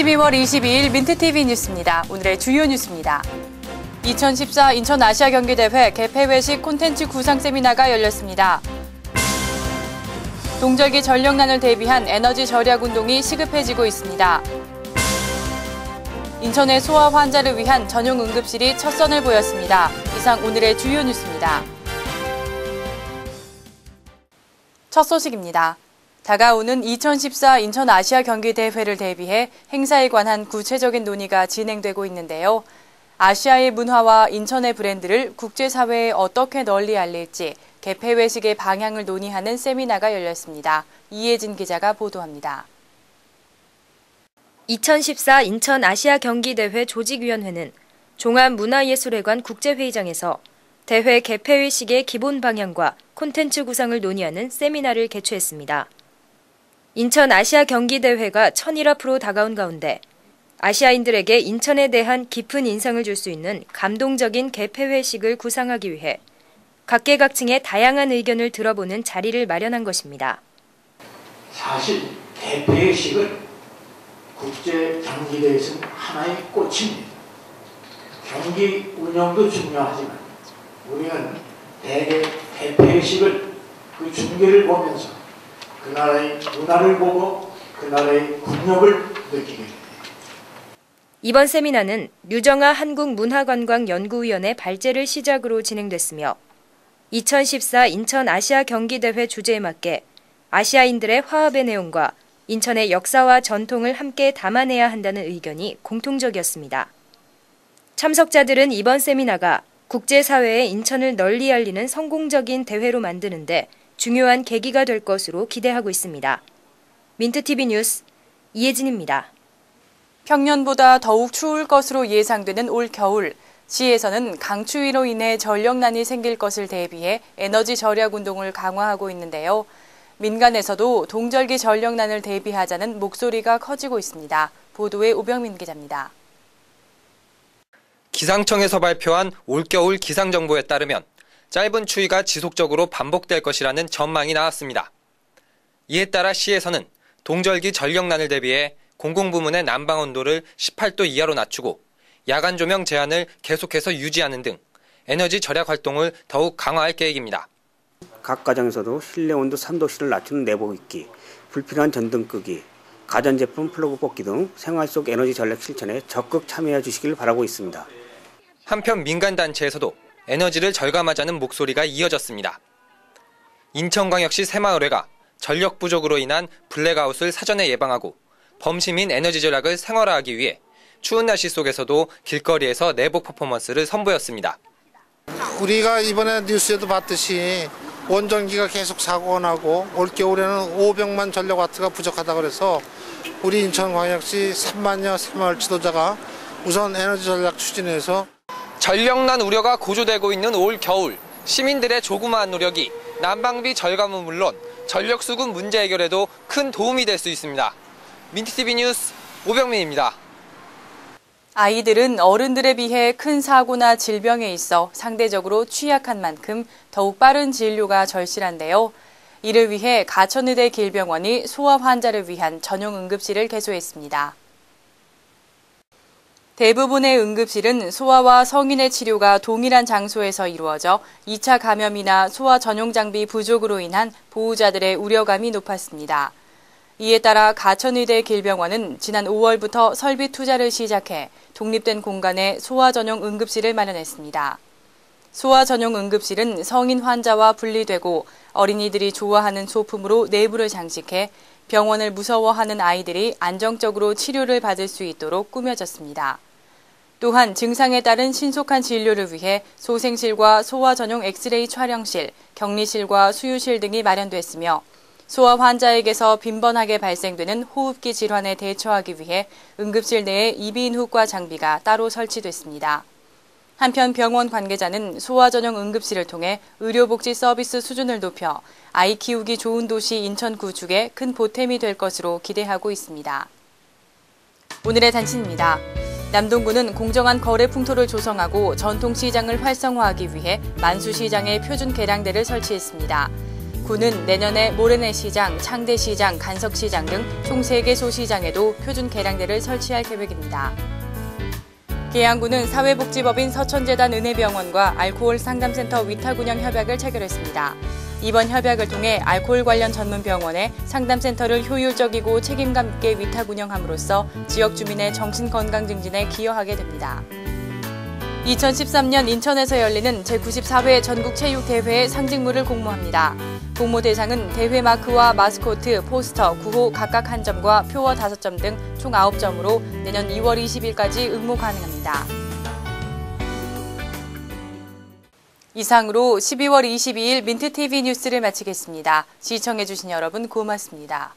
12월 22일 민트TV 뉴스입니다. 오늘의 주요 뉴스입니다. 2014 인천 아시아 경기대회 개폐회식 콘텐츠 구상 세미나가 열렸습니다. 동절기 전력난을 대비한 에너지 절약 운동이 시급해지고 있습니다. 인천의 소아 환자를 위한 전용 응급실이 첫 선을 보였습니다. 이상 오늘의 주요 뉴스입니다. 첫 소식입니다. 다가오는 2014 인천 아시아 경기대회를 대비해 행사에 관한 구체적인 논의가 진행되고 있는데요. 아시아의 문화와 인천의 브랜드를 국제사회에 어떻게 널리 알릴지 개폐회식의 방향을 논의하는 세미나가 열렸습니다. 이혜진 기자가 보도합니다. 2014 인천 아시아 경기대회 조직위원회는 종합문화예술회관 국제회의장에서 대회 개폐회식의 기본 방향과 콘텐츠 구상을 논의하는 세미나를 개최했습니다. 인천 아시아 경기대회가 천일 앞으로 다가온 가운데 아시아인들에게 인천에 대한 깊은 인상을 줄 수 있는 감동적인 개폐회식을 구상하기 위해 각계각층의 다양한 의견을 들어보는 자리를 마련한 것입니다. 사실 개폐회식은 국제 경기대회에서는 하나의 꽃입니다. 경기 운영도 중요하지만 우리는 대개 개폐회식을 그 중계를 보면서 그 나라의 문화를 보고 그 나라의 국력을 느끼게 됩니다. 이번 세미나는 류정아 한국문화관광연구위원회 발제를 시작으로 진행됐으며 2014 인천 아시아 경기대회 주제에 맞게 아시아인들의 화합의 내용과 인천의 역사와 전통을 함께 담아내야 한다는 의견이 공통적이었습니다. 참석자들은 이번 세미나가 국제사회에 인천을 널리 알리는 성공적인 대회로 만드는데 중요한 계기가 될 것으로 기대하고 있습니다. 민트TV 뉴스 이혜진입니다. 평년보다 더욱 추울 것으로 예상되는 올 겨울, 시에서는 강추위로 인해 전력난이 생길 것을 대비해 에너지 절약 운동을 강화하고 있는데요. 민간에서도 동절기 전력난을 대비하자는 목소리가 커지고 있습니다. 보도에 오병민 기자입니다. 기상청에서 발표한 올겨울 기상정보에 따르면 짧은 추위가 지속적으로 반복될 것이라는 전망이 나왔습니다. 이에 따라 시에서는 동절기 전력난을 대비해 공공부문의 난방 온도를 18도 이하로 낮추고 야간 조명 제한을 계속해서 유지하는 등 에너지 절약 활동을 더욱 강화할 계획입니다. 각 가정에서도 실내 온도 3도씨를 낮추는 내복 입기, 불필요한 전등 끄기, 가전제품 플러그 뽑기 등 생활 속 에너지 전략 실천에 적극 참여해 주시길 바라고 있습니다. 한편 민간단체에서도 에너지를 절감하자는 목소리가 이어졌습니다. 인천광역시 새마을회가 전력 부족으로 인한 블랙아웃을 사전에 예방하고 범시민 에너지 절약을 생활화하기 위해 추운 날씨 속에서도 길거리에서 내복 퍼포먼스를 선보였습니다. 우리가 이번에 뉴스에도 봤듯이 원전기가 계속 사고가 나고 올겨울에는 500만 전력와트가 부족하다고 해서 우리 인천광역시 3만여 새마을 지도자가 우선 에너지 전략 추진해서 전력난 우려가 고조되고 있는 올 겨울, 시민들의 조그마한 노력이 난방비 절감은 물론 전력 수급 문제 해결에도 큰 도움이 될 수 있습니다. 민트TV 뉴스 오병민입니다. 아이들은 어른들에 비해 큰 사고나 질병에 있어 상대적으로 취약한 만큼 더욱 빠른 진료가 절실한데요. 이를 위해 가천의대 길병원이 소아 환자를 위한 전용 응급실을 개소했습니다. 대부분의 응급실은 소아와 성인의 치료가 동일한 장소에서 이루어져 2차 감염이나 소아 전용 장비 부족으로 인한 보호자들의 우려감이 높았습니다. 이에 따라 가천의대 길병원은 지난 5월부터 설비 투자를 시작해 독립된 공간에 소아 전용 응급실을 마련했습니다. 소아 전용 응급실은 성인 환자와 분리되고 어린이들이 좋아하는 소품으로 내부를 장식해 병원을 무서워하는 아이들이 안정적으로 치료를 받을 수 있도록 꾸며졌습니다. 또한 증상에 따른 신속한 진료를 위해 소생실과 소아 전용 엑스레이 촬영실, 격리실과 수유실 등이 마련됐으며 소아 환자에게서 빈번하게 발생되는 호흡기 질환에 대처하기 위해 응급실 내에 이비인후과 장비가 따로 설치됐습니다. 한편 병원 관계자는 소아 전용 응급실을 통해 의료복지 서비스 수준을 높여 아이 키우기 좋은 도시 인천 구축에 큰 보탬이 될 것으로 기대하고 있습니다. 오늘의 단신입니다. 남동구는 공정한 거래 풍토를 조성하고 전통시장을 활성화하기 위해 만수시장에 표준 계량대를 설치했습니다. 구는 내년에 모래내시장, 창대시장, 간석시장 등 총 3개 소시장에도 표준 계량대를 설치할 계획입니다. 계양구는 사회복지법인 서천재단 은혜병원과 알코올 상담센터 위탁운영 협약을 체결했습니다. 이번 협약을 통해 알코올 관련 전문 병원에 상담센터를 효율적이고 책임감 있게 위탁운영함으로써 지역 주민의 정신건강 증진에 기여하게 됩니다. 2013년 인천에서 열리는 제94회 전국체육대회의 상징물을 공모합니다. 공모 대상은 대회 마크와 마스코트, 포스터, 구호 각각 1점과 표어 5점 등 총 9점으로 내년 2월 20일까지 응모 가능합니다. 이상으로 12월 22일 민트TV 뉴스를 마치겠습니다. 시청해주신 여러분 고맙습니다.